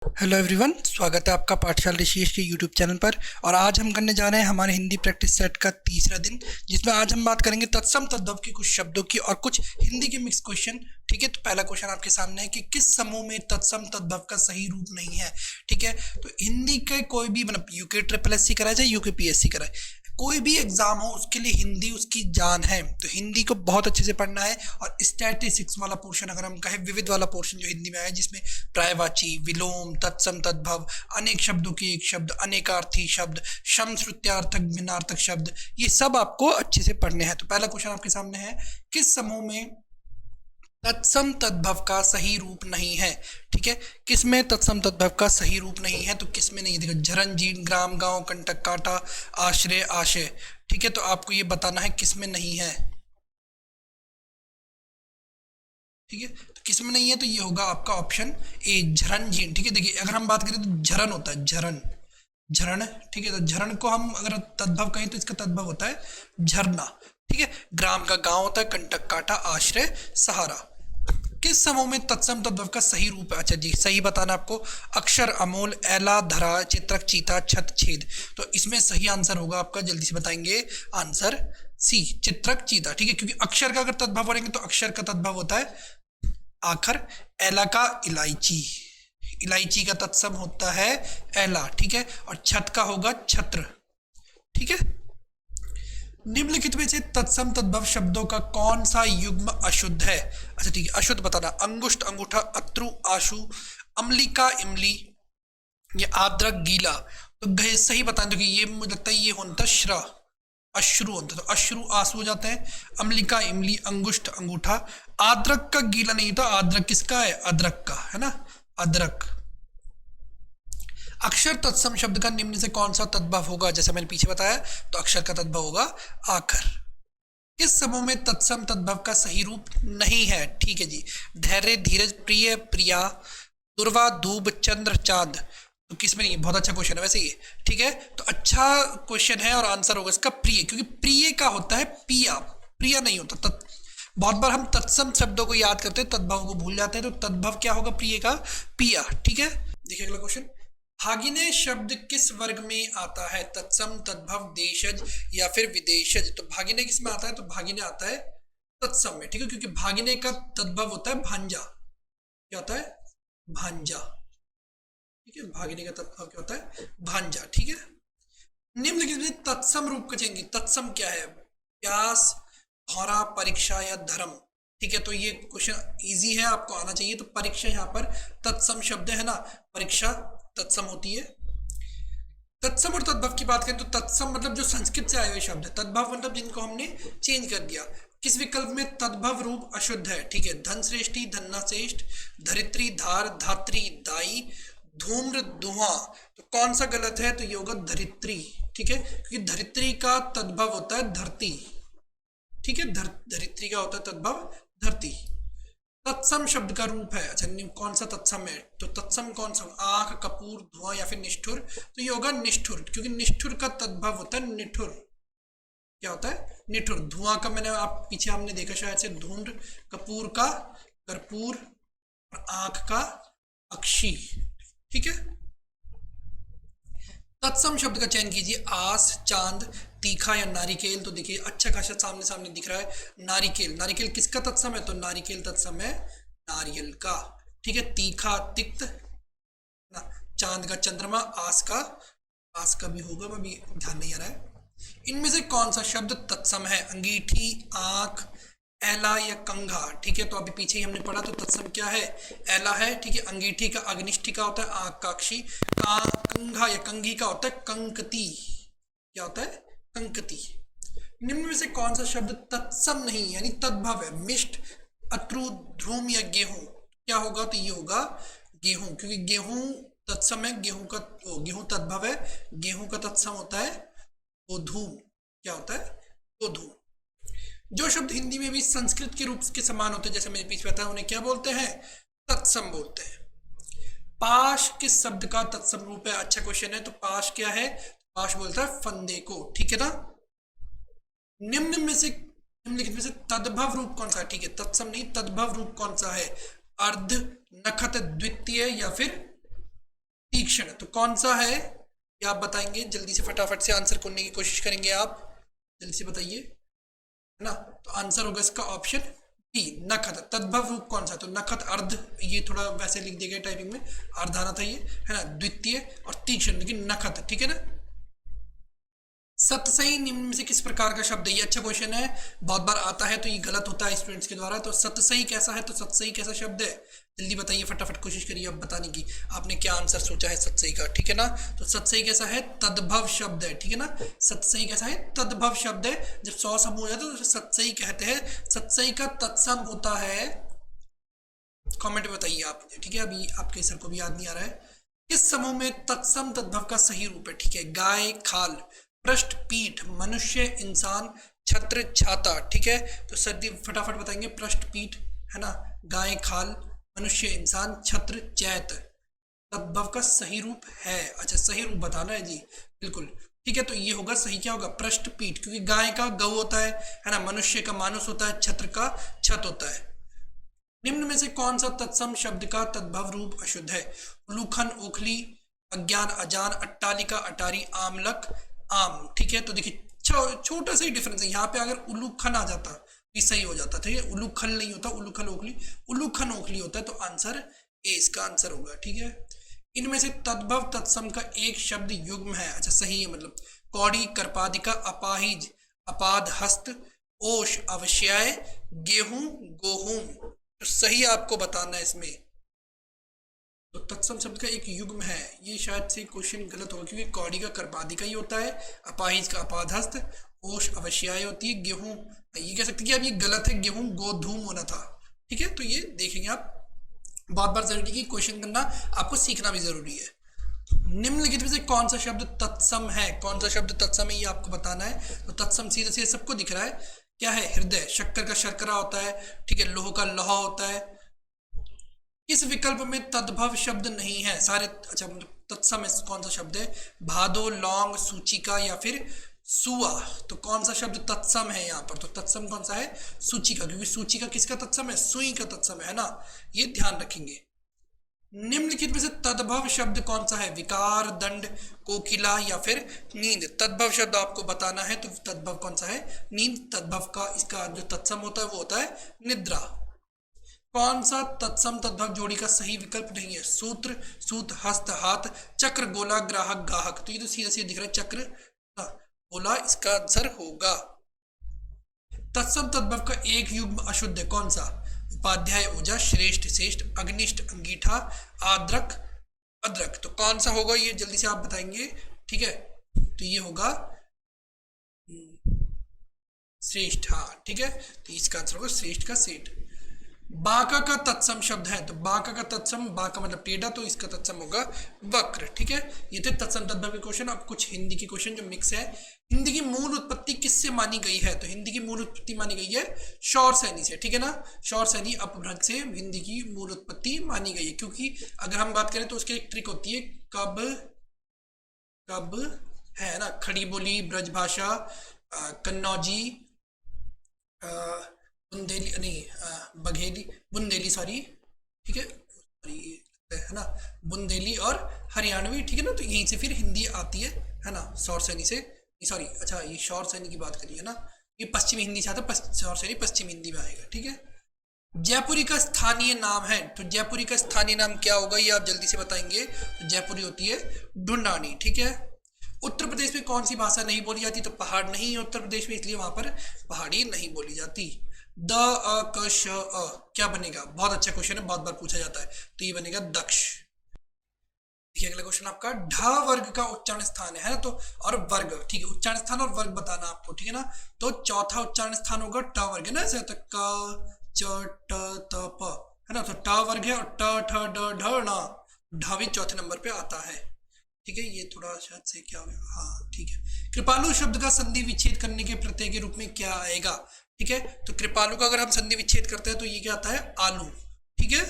Hello everyone, स्वागत है आपका पाठशाला ऋषिकेश के यूट्यूब चैनल पर। और आज हम करने जा रहे हैं हमारे हिंदी प्रैक्टिस सेट का तीसरा दिन, जिसमें आज हम बात करेंगे तत्सम तद्भव के कुछ शब्दों की और कुछ हिंदी के मिक्स क्वेश्चन। ठीक है, तो पहला क्वेश्चन आपके सामने है कि किस समूह में तत्सम तद्भव का सही रूप नहीं है। ठीक है, तो हिंदी के कोई भी मतलब यूके ट्रिपल एस सी कराए चाहे यूके पी एस सी कराए, कोई भी एग्जाम हो उसके लिए हिंदी उसकी जान है। तो हिंदी को बहुत अच्छे से पढ़ना है। और स्टैटिस्टिक्स वाला पोर्शन, अगर हम कहें विविध वाला पोर्शन जो हिंदी में आया, जिसमें प्रायवाची, विलोम, तत्सम तद्भव, अनेक शब्दों के एक शब्द, अनेकार्थी शब्द, सम श्रुत्यार्थक भिन्नार्थक शब्द, ये सब आपको अच्छे से पढ़ने हैं। तो पहला क्वेश्चन आपके सामने है, किस समूह में तत्सम तद्भव का सही रूप नहीं है। ठीक है, किसमें तत्सम तद्भव का सही रूप नहीं है, तो किसमें नहीं है। देखो, झरन, जीर्ण, ग्राम, गांव, कंटक, कांटा, आश्रय, आशय। ठीक है, तो आपको ये बताना है किसमें नहीं है। ठीक है, तो किसमें नहीं है, तो ये होगा आपका ऑप्शन ए, झरन, जीर्ण। ठीक है, देखिए अगर हम बात करें तो झरन होता है, झरन, झरण। ठीक है, तो झरण को हम अगर तद्भव कहें तो इसका तद्भव होता है झरना। ठीक है, ग्राम का गांव होता है, कंटक कांटा, आश्रय सहारा। किस समूह में तत्सम तद्भव का सही रूप है। अच्छा जी, सही बताना आपको। अक्षर, अमोल, एला, धरा, चित्रक, चीता, छत, छेद। तो इसमें सही आंसर होगा आपका, जल्दी से बताएंगे, आंसर सी, चित्रक, चीता। ठीक है, क्योंकि अक्षर का अगर तद्भव पढ़ेंगे तो अक्षर का तद्भव होता है आखर, एला का इलायची, इलायची का तत्सम होता है एला। ठीक है, और छत का होगा छत्र। ठीक है, निम्नलिखित में से तत्सम तद्भव शब्दों का कौन सा युग्म अशुद्ध है। अच्छा ठीक है, अशुद्ध बताना। अंगुष्ठ, अंगूठा, अत्रु, आशु, अम्लिका, इमली, ये आद्रक, गीला। तो सही बताना, क्योंकि ये मुझे लगता है ये होता श्र, अश्रु होता, तो अश्रु आंसू हो जाते हैं। अम्लिका, इमली, अंगुष्ठ, अंगूठा। आद्रक का गीला नहीं था, आद्रक किसका है, अदरक का है ना, अदरक। अक्षर तत्सम शब्द का निम्न से कौन सा तद्भव होगा, जैसे मैंने पीछे बताया, तो अक्षर का तद्भव होगा आखर। किस समूह में तत्सम तद्भव का सही रूप नहीं है। ठीक है जी, धैर्य, धीरज, प्रिय, प्रिया, दुर्वा, धूप, चंद्र, चांद। तो किसमें नहीं है, बहुत अच्छा क्वेश्चन है वैसे ये। ठीक है, तो अच्छा क्वेश्चन है और आंसर होगा इसका प्रिय, क्योंकि प्रिय का होता है पिया, प्रिया नहीं होता तत्। बहुत बार हम तत्सम शब्दों को याद करते हैं, तद्भव को भूल जाते हैं, तो तद्भव क्या होगा, प्रिय का पिया। ठीक है, देखिए अगला क्वेश्चन। भागिने शब्द किस वर्ग में आता है, तत्सम, तद्भव, देशज या फिर विदेशज। तो भागिने किस में आता है, तो भागिने आता है तत्सम में। ठीक है, क्योंकि भागिने का तद्भव होता है भांजा। क्या होता है, भांजा। ठीक है, भागिने का तद्भव क्या होता है, भांजा। ठीक है, निम्नलिखित में तत्सम रूप का चेंगे। तत्सम क्या है, व्यास, भौरा, परीक्षा या धर्म। ठीक है, तो ये क्वेश्चन इजी है, आपको आना चाहिए। तो परीक्षा यहाँ पर तत्सम शब्द है ना, परीक्षा तत्सम होती है। तत्सम और तद्भव की बात करें तो तत्सम मतलब जो संस्कृत से आए हुए शब्द है, तद्भव मतलब जिनको हमने चेंज कर दिया। किस विकल्प में तद्भव रूप अशुद्ध है। ठीक है, धन श्रेष्ठी, धन्ना श्रेष्ठ, धरित्री, धार, धात्री, दाई, धूम्र, धुआं। तो कौन सा गलत है, तो ये होगा धरित्री। ठीक है, क्योंकि धरित्री का तद्भव होता है धरती। ठीक है, धरित्री का होता है तद्भव धरती। तत्सम शब्द का रूप है, अच्छा कौन सा तत्सम है, तो तत्सम कौन सा, आंख, कपूर, धुआं या फिर निष्ठुर। तो ये होगा निष्ठुर, क्योंकि निष्ठुर का तद्भव होता है निठुर। क्या होता है, निठुर। धुआं का मैंने आप पीछे हमने देखा शायद से, धूम्र, कपूर का कर्पूर, और आंख का अक्षी। ठीक है, तत्सम शब्द का चयन कीजिए। आस, चांद, तीखा या नारिकेल। तो देखिए अच्छा खासा सामने सामने दिख रहा है, नारिकेल। नारिकेल किसका तत्सम है, तो नारिकेल तत्सम है नारियल का। ठीक है, तीखा, तिक्त ना, चांद का चंद्रमा, आस का भी होगा, मैं भी ध्यान नहीं आ रहा है। इनमें से कौन सा शब्द तत्सम है, अंगीठी, आंख, एला या कंघा। ठीक है, तो अभी पीछे ही हमने पढ़ा, तो तत्सम क्या है, एला है। ठीक है, अंगीठी का अग्निष्ठी का होता है आकाक्षी, कंघा या कंघी का होता है कंकती। क्या होता है, कंकती। निम्न में से कौन सा शब्द तत्सम नहीं यानी तद्भव है, मिष्ट, अत्रु, ध्रुम या गेहूं। क्या होगा, तो ये होगा गेहूं, क्योंकि गेहूं तत्सम है, गेहूं तद्भव है, गेहूं का तत्सम होता है गोधूम। क्या होता है, गोधूम। जो शब्द हिंदी में भी संस्कृत के रूप के समान होते हैं, जैसे मैंने पीछे बताया, उन्हें क्या बोलते हैं, तत्सम बोलते हैं। पाश किस शब्द का तत्सम रूप है, अच्छा क्वेश्चन है। तो पाश क्या है, पाश बोलता है फंदे को। ठीक है ना, निम्नलिखित में से तद्भव रूप कौन सा है। ठीक है, तत्सम नहीं, तद्भव रूप कौन सा है, अर्ध, नखत, द्वितीय या फिर तीक्ष्ण तो कौन सा है, ये आप बताएंगे जल्दी से, फटाफट से आंसर करने की कोशिश करेंगे आप, जल्दी से बताइए, है ना। तो आंसर होगा इसका ऑप्शन बी, नखत। तद्भव रूप कौन सा, तो नखत अर्ध, ये थोड़ा वैसे लिख दिया गया टाइपिंग में, अर्ध आना था ये, है ना, द्वितीय और तीक्ष्ण, लेकिन नखत, ठीक है ना। सतसई निम्न में से किस प्रकार का शब्द है, ये अच्छा क्वेश्चन है, बहुत बार आता है तो ये गलत होता है स्टूडेंट्स के द्वारा। तो सतसई कैसा है, तो सतसई कैसा शब्द है, जल्दी बताइए, फटाफट कोशिश करिए अब बताने की, आपने क्या आंसर सोचा है सतसई का, ठीक है ना। तो सतसई कैसा है, तद्भव शब्द है, ठीक है ना। सतसई कैसा है, तद्भव शब्द है। जब 100 समूह हो जाए तो सतसई कहते हैं। सतसई का तत्सम होता है, कमेंट में बताइए आप, ठीक है, अभी आपके सर को भी याद नहीं आ रहा है। इस समूह में तत्सम तद्भव का सही रूप है, ठीक है, गाय, खाल, पृष्ठ, पीठ, मनुष्य, इंसान, छत्र, छाता, ठीक है। तो सर्दी फटाफट बताएंगे, पृष्ठ, पीठ, है ना, गाय, खाल, मनुष्य, इंसान, छत्र, चैत, तद्भव का सही रूप है। अच्छा, सही रूप बताना है जी, बिल्कुल, ठीक है। तो ये होगा सही, क्या होगा, पृष्ठ, पीठ, क्योंकि गाय का गौ होता है ना, मनुष्य का मानुष होता है, छत्र का छत होता है। निम्न में से कौन सा तत्सम शब्द का तद्भव रूप अशुद्ध है, उलूखन, ओखली, अज्ञान, अजान, अट्टालिका, अटारी, आमलक, आम, ठीक है। तो देखिए छोटा सा ही डिफरेंस है, यहाँ पे अगर उलूखन आ जाता ये सही हो जाता, ठीक है, उलूखन नहीं होता, उलूखन ओखली, उलूखन ओखली होता है, तो आंसर ए इसका आंसर होगा, ठीक है। इनमें से तद्भव तत्सम का एक शब्द युग्म है, अच्छा सही है, मतलब कौड़ी, करपादिका, अपाहिज, अपाद हस्त, ओश, अवश्याय, गेहूं, गोहूम, तो सही आपको बताना है इसमें। तो तत्सम शब्द का एक युग्म है, ये शायद से क्वेश्चन गलत होगा, क्योंकि कौड़ी का करपादिका ही होता है, अपाहिज का अपादहस्त, ओश अवश्याय होती है, गेहूं, ये कह सकते हैं कि अब ये गलत है, गेहूं गोधूम होना था, ठीक है। तो ये देखेंगे आप, बहुत बार जरूरी की क्वेश्चन करना आपको सीखना भी जरूरी है। निम्नलिखित में से कौन सा शब्द तत्सम है, कौन सा शब्द तत्सम है ये आपको बताना है। तो तत्सम सीधे सीधे सबको दिख रहा है, क्या है, हृदय, शक्कर का शर्करा होता है, ठीक है, लोह का लोहा होता है। इस विकल्प में तद्भव शब्द नहीं है सारे, अच्छा तत्सम कौन सा शब्द है, भादो, लौंग, सूचिका या फिर सुआ, तो कौन सा शब्द तत्सम है यहाँ पर, तो तत्सम कौन सा है, सूचिका, क्योंकि सूचिका किसका तत्सम है, सुई का तत्सम है ना, ये ध्यान रखेंगे। निम्नलिखित में से तद्भव शब्द कौन सा है, विकार, दंड, कोकिला या फिर नींद, तद्भव शब्द आपको बताना है। तो तद्भव कौन सा है, नींद, तद्भव का इसका जो तत्सम होता है वो होता है निद्रा। कौन सा तत्सम तद्भव जोड़ी का सही विकल्प नहीं है, सूत्र, सूत, हस्त, हाथ, चक्र, गोला, ग्राहक, गाहक, तो ये तो सीधा सीधा दिख रहा है, चक्र, गोला इसका आंसर होगा। तत्सम तद्भव का एक युग्म अशुद्ध है, कौन सा, उपाध्याय, ओजा, श्रेष्ठ, श्रेष्ठ, अग्निष्ठ, अंगीठा, आद्रक, अद्रक, तो कौन सा होगा ये जल्दी से आप बताएंगे, ठीक है। तो ये होगा श्रेष्ठ, हाँ ठीक है, तो इसका आंसर होगा श्रेष्ठ का सेठ। बांका का तत्सम शब्द है, तो बांका का तत्सम, बांका मतलब टेढ़ा, तो इसका तत्सम होगा वक्र, ठीक है। ये थे तत्सम तद्भव के क्वेश्चन। अब कुछ हिंदी के क्वेश्चन जो मिक्स है। हिंदी की मूल उत्पत्ति किससे मानी गई है, तो हिंदी की मूल उत्पत्ति मानी गई है शौर सैनी से, ठीक है ना, शौर सैनी अपभ्रंश से हिंदी की मूल उत्पत्ति मानी गई है। क्योंकि अगर हम बात करें तो उसकी एक ट्रिक होती है, कब कब है ना, खड़ी बोली, ब्रजभाषा, कन्नौजी, बुंदेली नहीं, बघेली, बुंदेली सॉरी, ठीक है, है ना, बुंदेली और हरियाणवी, ठीक है ना, तो यहीं से फिर हिंदी आती है ना, शौर सैनी से, सॉरी, अच्छा ये शौर सैनी की बात करिए ना, ये पश्चिमी हिंदी से आता है, शौर सैनी पश्चिम हिंदी में आएगा, ठीक है। जयपुरी का स्थानीय नाम है, तो जयपुरी का स्थानीय नाम क्या होगा ये आप जल्दी से बताएंगे। तो जयपुरी होती है ढूंढानी, ठीक है। उत्तर प्रदेश में कौन सी भाषा नहीं बोली जाती, तो पहाड़ नहीं है उत्तर प्रदेश में, इसलिए वहां पर पहाड़ी नहीं बोली जाती। द अ क श अ क्या बनेगा, बहुत अच्छा क्वेश्चन है, बहुत बार पूछा जाता है, तो ये बनेगा दक्ष। देखिए अगला क्वेश्चन आपका, ढ वर्ग का उच्चारण स्थान है ना, तो और वर्ग, ठीक है, उच्चारण स्थान और वर्ग बताना आपको, ठीक है ना। तो चौथा उच्चारण स्थान होगा ट वर्ग, है ना, ऐसे होता है क च ट त प, है ना, तो ट वर्ग है, और ट ठ ड ढ ण, ढ भी चौथे नंबर पे आता है, ठीक है। ये थोड़ा शायद से क्या हो गया, हाँ ठीक है। कृपालु शब्द का संधि विच्छेद करने के प्रत्यय के रूप में क्या आएगा, ठीक है। तो कृपालु का अगर हम संधि विच्छेद करते हैं तो ये क्या आता है, आलू, ठीक है।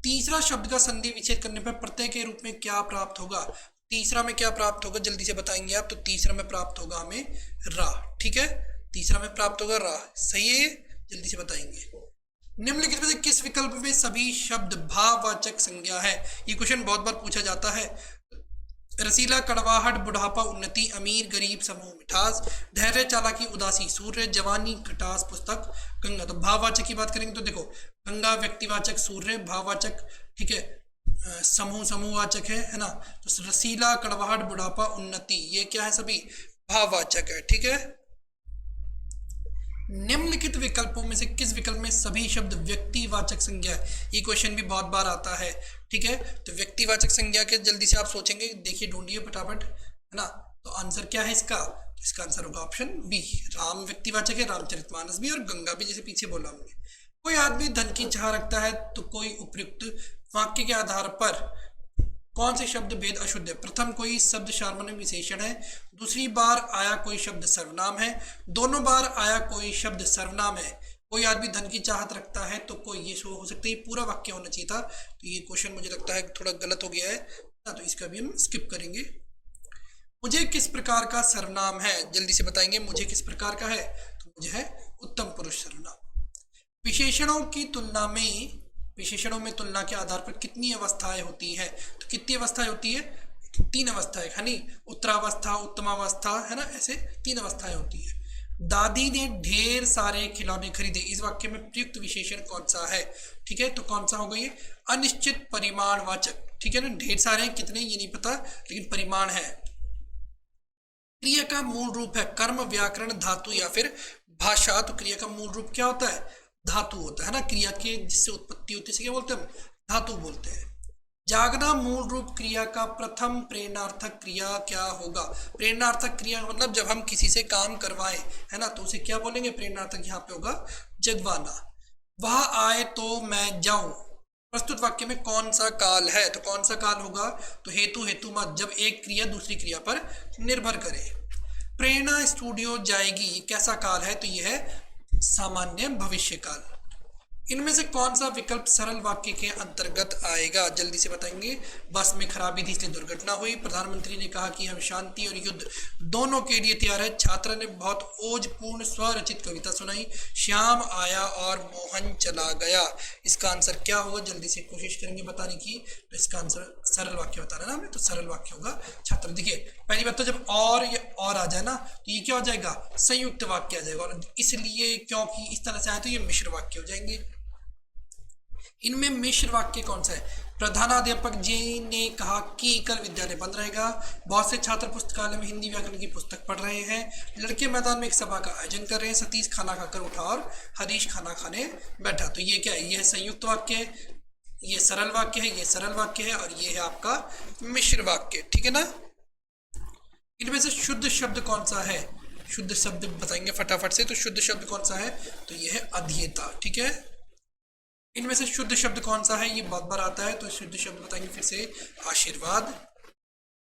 तीसरा शब्द का संधि विच्छेद करने पर प्रत्यय के रूप में क्या प्राप्त होगा, तीसरा में क्या प्राप्त होगा जल्दी से बताएंगे आप। तो तीसरा में प्राप्त होगा हमें रा, ठीक है, तीसरा में प्राप्त होगा रा, सही है, जल्दी से बताएंगे। निम्नलिखित में से किस विकल्प में सभी शब्द भाववाचक संज्ञा है? ये क्वेश्चन बहुत बार पूछा जाता है। रसीला, कड़वाहट, बुढ़ापा, उन्नति, अमीर, गरीब, समूह, मिठास, धैर्य, चालाकी, उदासी, सूर्य, जवानी, खटास, पुस्तक, गंगा। तो भाववाचक की बात करेंगे तो देखो, गंगा व्यक्तिवाचक, सूर्य भाववाचक, ठीक है, समूह समूहवाचक है ना। तो रसीला, कड़वाहट, बुढ़ापा, उन्नति, ये क्या है? सभी भाववाचक है, ठीक है। निम्नलिखित विकल्पों में से किस विकल्प में सभी शब्द व्यक्तिवाचक संज्ञा है? ये क्वेश्चन भी बहुत बार आता है, ठीक है। तो व्यक्तिवाचक संज्ञा के जल्दी से आप सोचेंगे, देखिए ढूंढिए फटाफट, है ना। तो आंसर क्या है इसका? इसका आंसर होगा ऑप्शन बी, राम व्यक्तिवाचक है, रामचरितमानस भी, और गंगा भी, जैसे पीछे बोला हमने। कोई आदमी धन की चाह रखता है तो कोई उपयुक्त वाक्य के आधार पर कौन से शब्द भेद अशुद्ध है? प्रथम, कोई शब्द सार्वनामिक विशेषण है। दूसरी बार आया कोई शब्द सर्वनाम है। दोनों बार आया कोई शब्द सर्वनाम है। कोई आदमी धन की चाहत रखता है तो कोई, ये शो हो सकता है, ये पूरा वाक्य होना चाहिए था। तो ये क्वेश्चन मुझे लगता है थोड़ा गलत हो गया है ना, तो इसका भी हम स्किप करेंगे। मुझे किस प्रकार का सर्वनाम है? जल्दी से बताएंगे, मुझे किस प्रकार का है? तो मुझे है उत्तम पुरुष सर्वनाम। विशेषणों में तुलना के आधार पर कितनी अवस्थाएं होती है? तो कितनी अवस्थाएं होती है? 3 अवस्थाएं, है नी, उत्तरावस्था, उत्तमावस्था, है ना, ऐसे 3 अवस्थाएं होती है। दादी ने ढेर सारे खिलौने खरीदे, इस वाक्य में प्रयुक्त विशेषण कौन सा है? ठीक है, तो कौन सा होगा ये? अनिश्चित परिमाणवाचक, ठीक है ना। ढेर सारे कितने ये नहीं पता, लेकिन परिमाण है। क्रिया का मूल रूप है कर्म, व्याकरण, धातु या फिर भाषा। तो क्रिया का मूल रूप क्या होता है? धातु होता है ना। क्रिया के जिससे उत्पत्ति होती है क्या बोलते हैं? धातु बोलते हैं। जागना मूल रूप क्रिया का प्रथम प्रेरणार्थक क्रिया क्या होगा? प्रेरणार्थक क्रिया मतलब जब हम किसी से काम करवाएं, है ना, तो उसे क्या बोलेंगे? प्रेरणार्थक यहाँ पे होगा जगवाना। वह आए तो मैं जाऊं, प्रस्तुत वाक्य में कौन सा काल है? तो कौन सा काल होगा? तो हेतु, हेतु मत, जब एक क्रिया दूसरी क्रिया पर निर्भर करे। प्रेरणा स्टूडियो जाएगी, ये कैसा काल है? तो यह है सामान्य भविष्य काल। इनमें से कौन सा विकल्प सरल वाक्य के अंतर्गत आएगा? जल्दी से बताएंगे। बस में खराबी थी इसलिए दुर्घटना हुई। प्रधानमंत्री ने कहा कि हम शांति और युद्ध दोनों के लिए तैयार है। छात्र ने बहुत ओजपूर्ण स्वरचित कविता सुनाई। श्याम आया और मोहन चला गया। इसका आंसर क्या होगा? जल्दी से कोशिश करेंगे बताने की। तो इसका आंसर सरल वाक्य बताना ना हमें, तो सरल वाक्य होगा छात्र। देखिए पहली बात तो जब और या और आ जाए ना तो ये क्या हो जाएगा? संयुक्त वाक्य आ जाएगा, और इसलिए क्योंकि इस तरह से आए तो ये मिश्र वाक्य हो जाएंगे। इनमें मिश्र वाक्य कौन सा है? प्रधानाध्यापक जी ने कहा कि कल विद्यालय बंद रहेगा। बहुत से छात्र पुस्तकालय में हिंदी व्याकरण की पुस्तक पढ़ रहे हैं। लड़के मैदान में एक सभा का आयोजन कर रहे हैं। सतीश खाना खाकर उठा और हरीश खाना खाने बैठा। तो ये क्या है? ये है संयुक्त वाक्य है, ये सरल वाक्य है, ये सरल वाक्य है, और ये है आपका मिश्र वाक्य, ठीक है ना। इनमें से शुद्ध शब्द कौन सा है? शुद्ध शब्द बताएंगे फटाफट से। तो शुद्ध शब्द कौन सा है? तो ये है अध्येता, ठीक है। इनमें से शुद्ध शब्द कौन सा है? ये बहुत बार आता है, तो शुद्ध शब्द बताएंगे फिर से आशीर्वाद।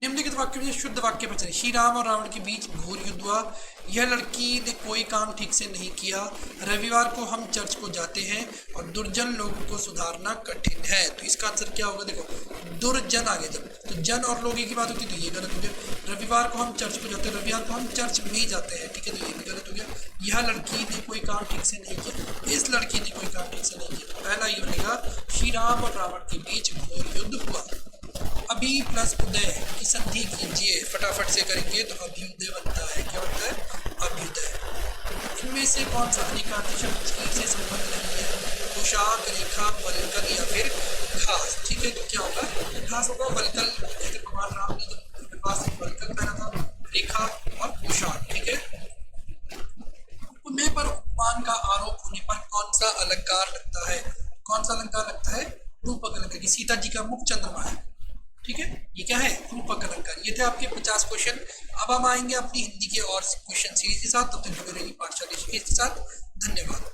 निम्नलिखित वाक्य में शुद्ध वाक्य बचे। श्री राम और रावण के बीच घोर युद्ध हुआ। यह लड़की ने कोई काम ठीक से नहीं किया। रविवार को हम चर्च को जाते हैं और दुर्जन लोगों को सुधारना कठिन है। तो इसका आंसर क्या होगा? देखो दुर्जन आगे जब तो जन और लोग की बात होती है तो ये गलत हो गया। रविवार को हम चर्च को जाते हैं, रविवार को हम चर्च में ही जाते हैं, ठीक है, तो ये भी गलत हो गया। यह लड़की ने कोई काम ठीक से नहीं किया, इस लड़की ने कोई काम ठीक से नहीं किया। पहला ये बनेगा श्री राम और रावण के बीच घोर युद्ध हुआ। अभी प्लस उदय की संधि कीजिए, फटाफट से करेंगे तो अभ्युदय बनता है। क्या बनता है? अभ्युदय। इनमें से कौन सा अनिकार्य शब्द से संबंध नहीं है? पोशाक, रेखा, वलकल या फिर घास, ठीक है। तो क्या होगा? घास होगा। वलकल जैसे भगवान राम ने जब पास वलकल पहना था, रेखा और पोशाक, ठीक है। उपमेय पर उपमान का आरोप होने पर कौन सा अलंकार लगता है? कौन सा अलंकार लगता है? रूपक अलंकार। सीता जी का मुख चंद्रमा है, ठीक है, ये क्या है? रूपक अलंकार। ये थे आपके 50 क्वेश्चन। अब हम आएंगे अपनी हिंदी के और क्वेश्चन सीरीज के साथ। तब तक जुड़े रहिए पाठशाला के साथ। धन्यवाद।